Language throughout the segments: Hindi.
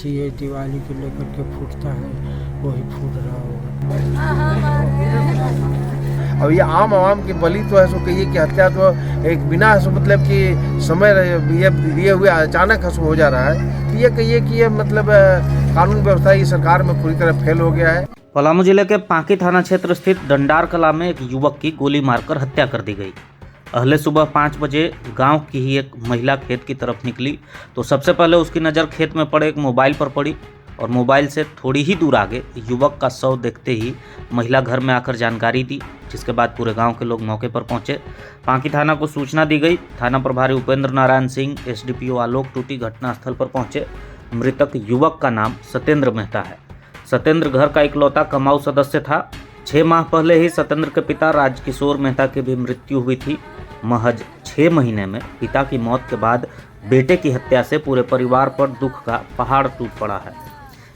अच्छी है, दिवाली को लेकर के फूटता है, वही फूट रहा होगा। अब ये आम आवाम की बलि तो है सो कहिए कि हत्या तो एक बिना मतलब कि समय ये दिए हुए अचानक हो जा रहा है। तो ये कहिए कि ये मतलब कानून व्यवस्था ये सरकार में पूरी तरह फेल हो गया है। पलामू जिले के पांकी थाना क्षेत्र स्थित डंडार कला में एक युवक की गोली मारकर हत्या कर दी गई। अहले सुबह 5 बजे गांव की ही एक महिला खेत की तरफ निकली तो सबसे पहले उसकी नज़र खेत में पड़े एक मोबाइल पर पड़ी और मोबाइल से थोड़ी ही दूर आगे युवक का शव देखते ही महिला घर में आकर जानकारी दी, जिसके बाद पूरे गांव के लोग मौके पर पहुंचे। पांकी थाना को सूचना दी गई। थाना प्रभारी उपेंद्र नारायण सिंह, एसडीपीओ आलोक टूटी घटनास्थल पर पहुंचे। मृतक युवक का नाम सत्येंद्र मेहता है। सत्येंद्र घर का इकलौता कमाऊ सदस्य था। 6 माह पहले ही सत्येंद्र के पिता राजकिशोर मेहता की भी मृत्यु हुई थी। महज 6 महीने में पिता की मौत के बाद बेटे की हत्या से पूरे परिवार पर दुख का पहाड़ टूट पड़ा है।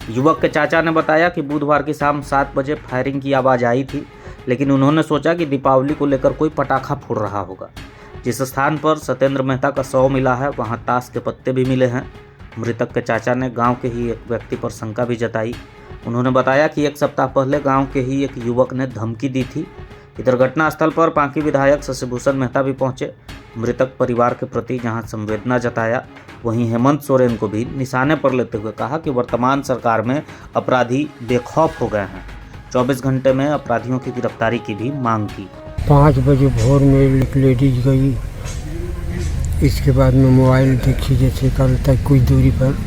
युवक के चाचा ने बताया कि बुधवार की शाम 7 बजे फायरिंग की आवाज़ आई थी, लेकिन उन्होंने सोचा कि दीपावली को लेकर कोई पटाखा फोड़ रहा होगा। जिस स्थान पर सत्येंद्र मेहता का शव मिला है वहां ताश के पत्ते भी मिले हैं। मृतक के चाचा ने गांव के ही एक व्यक्ति पर शंका भी जताई। उन्होंने बताया कि 1 सप्ताह पहले गांव के ही एक युवक ने धमकी दी थी। इधर घटनास्थल पर पांकी विधायक शशिभूषण मेहता भी पहुंचे। मृतक परिवार के प्रति जहां संवेदना जताया, वहीं हेमंत सोरेन को भी निशाने पर लेते हुए कहा कि वर्तमान सरकार में अपराधी बेखौफ हो गए हैं। 24 घंटे में अपराधियों की गिरफ्तारी की भी मांग की। 5 बजे भोर में एक लेडीज गई, इसके बाद में मोबाइल देखी, जैसे कल तक कुछ दूरी पर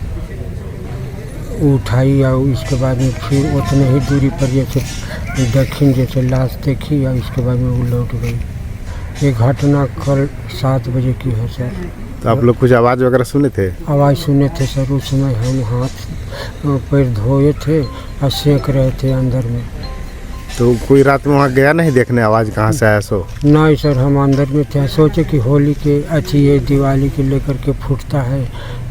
उठाई और इसके बाद में फिर उतने ही दूरी पर जैसे दक्षिण जैसे लाश देखी और इसके बाद में वो लौट गई। ये घटना कल 7 बजे की है सर। तो आप लोग कुछ आवाज़ वगैरह सुने थे? आवाज़ सुने थे सर। उस समय हम हाथ पैर धोए थे और सेक रहे थे अंदर में। तो कोई रात में वहाँ गया नहीं देखने आवाज़ कहाँ से आया सो? नहीं सर, हम अंदर में थे। सोचे कि होली के अच्छी है, दिवाली के लेकर के फूटता है,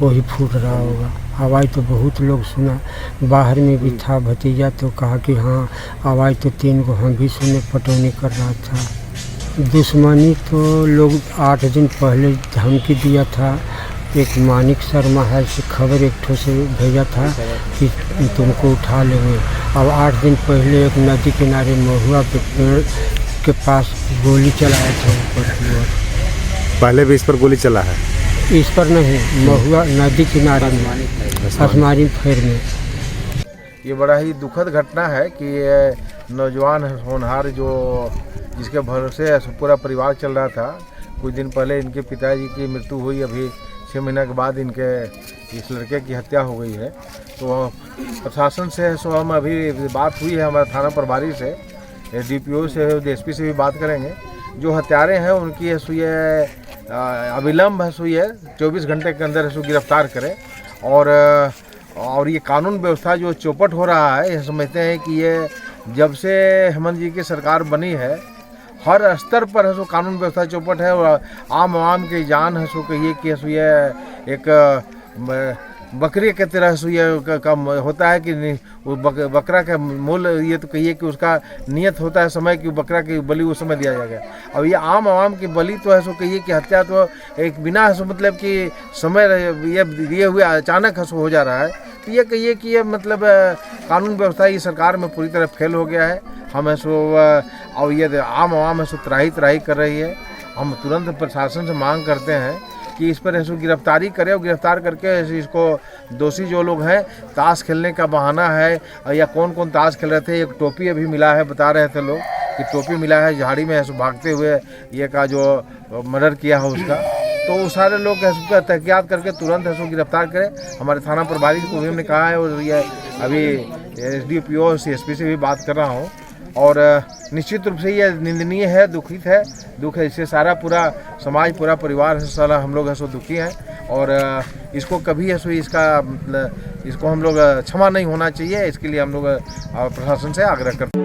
वही फूट रहा होगा। आवाज़ तो बहुत लोग सुना, बाहर में भी था भतीजा, तो कहा कि हाँ आवाज़ तो 3 को हम भी सुने, पटौनी कर रहा था। दुश्मनी तो लोग 8 दिन पहले धमकी दिया था। एक मानिक शर्मा है से खबर एक ठो से भेजा था कि तुमको उठा लेंगे। अब 8 दिन पहले एक नदी किनारे महुआ के पेड़ के पास गोली चलाया था ऊपर की ओर। पहले भी इस पर गोली चला है? इस पर नहीं, महुआ नदी किनारे में, असमारी फेर में। ये बड़ा ही दुखद घटना है कि ये नौजवान होनहार जो जिसके भरोसे पूरा परिवार चल रहा था, कुछ दिन पहले इनके पिताजी की मृत्यु हुई। अभी 6 महीने के बाद इनके इस लड़के की हत्या हो गई है। तो प्रशासन से सो हम अभी बात हुई है हमारे थाना प्रभारी से, डीपीओ से, डीएसपी से भी बात करेंगे। जो हत्यारे हैं उनकी अविलंब 24 घंटे के अंदर गिरफ्तार करें। और ये कानून व्यवस्था जो चौपट हो रहा है, ये समझते हैं कि ये जब से हेमंत जी की सरकार बनी है हर स्तर पर कानून व्यवस्था चौपट है और आम आवाम की जान कहिए कि ये एक बकरी के तरह ये कम होता है कि वो बकरा का मूल ये तो कहिए कि उसका नियत होता है समय कि बकरा की बलि उस समय दिया जाएगा। अब ये आम आवाम की बलि तो है कहिए कि हत्या तो एक बिना मतलब कि समय ये दिए हुए अचानक हो जा रहा है। तो ये कहिए कि ये मतलब कानून व्यवस्था ये सरकार में पूरी तरह फेल हो गया है। हम और ये आम आवाम त्राही कर रही है। हम तुरंत प्रशासन से मांग करते हैं कि इस पर गिरफ्तारी करें और गिरफ्तार करके इसको दोषी जो लोग हैं, ताश खेलने का बहाना है या कौन ताश खेल रहे थे। एक टोपी अभी मिला है, बता रहे थे लोग कि टोपी मिला है झाड़ी में भागते हुए ये का जो मर्डर किया है उसका। तो वो सारे लोग उसका तहकीकात करके तुरंत गिरफ्तार करें। हमारे थाना प्रभारी को भी हमने कहा है और ये अभी एसडीपीओ CSP से भी बात कर रहा हूँ। और निश्चित रूप से ये निंदनीय है, दुखित है, दुख है। इससे सारा पूरा समाज, पूरा परिवार सारा हम लोग दुखी हैं और इसको कभी इसको हम लोग क्षमा नहीं होना चाहिए। इसके लिए हम लोग प्रशासन से आग्रह करते हैं।